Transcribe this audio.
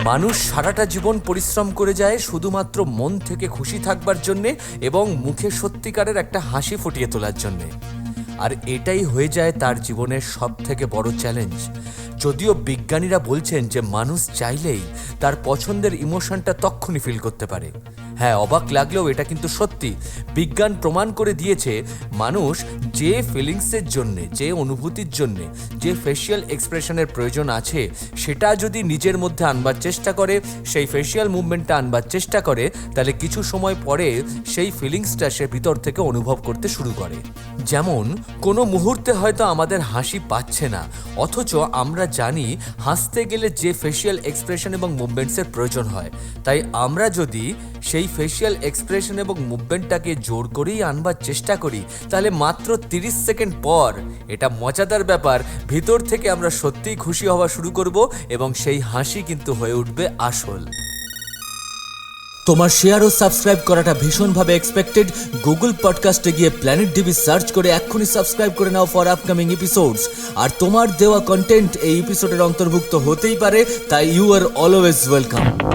মানুষ সারাটা জীবন পরিশ্রম করে যায় শুধুমাত্র মন থেকে খুশি থাকবার জন্যে এবং মুখে সত্যিকারের একটা হাসি ফুটিয়ে তোলার জন্যে। আর এটাই হয়ে যায় তার জীবনের সব থেকে বড় চ্যালেঞ্জ। যদিও বিজ্ঞানীরা বলছেন যে মানুষ চাইলেই তার পছন্দের ইমোশনটা তক্ষুনি ফিল করতে পারে। হ্যাঁ, অবাক লাগলেও এটা কিন্তু সত্যি। বিজ্ঞান প্রমাণ করে দিয়েছে মানুষ যে ফিলিংসের জন্যে, যে অনুভূতির জন্যে, যে ফেশিয়াল এক্সপ্রেশনের প্রয়োজন আছে সেটা যদি নিজের মধ্যে আনবার চেষ্টা করে, সেই ফেশিয়াল মুভমেন্টটা আনবার চেষ্টা করে, তাহলে কিছু সময় পরে সেই ফিলিংসটা সে ভিতর থেকে অনুভব করতে শুরু করে। যেমন কোনো মুহূর্তে হয়তো আমাদের হাসি পাচ্ছে না, অথচ আমরা জানি হাসতে গেলে যে ফেশিয়াল এক্সপ্রেশন এবং মুভমেন্টসের প্রয়োজন হয়। তাই আমরা যদি সেই ফেশিয়াল এক্সপ্রেশন এবং মুভমেন্টটাকে জোর করেই আনবার চেষ্টা করি, তাহলে মাত্র 30 সেকেন্ড পর, এটা মজাদার ব্যাপার, ভিতর থেকে আমরা সত্যিই খুশি হওয়া শুরু করব এবং সেই হাসি কিন্তু হয়ে উঠবে আসল। তোমার শেয়ার ও সাবস্ক্রাইব করাটা ভীষণভাবে এক্সপেক্টেড। গুগল পডকাস্টে গিয়ে প্ল্যানেট ডিবি সার্চ করে এক্ষুনি সাবস্ক্রাইব করে নাও ফর আপকামিং এপিসোডস। আর তোমার দেওয়া কন্টেন্ট এই এপিসোডের অন্তর্ভুক্ত হতেই পারে, তাই ইউ আর অলওয়েজ ওয়েলকাম।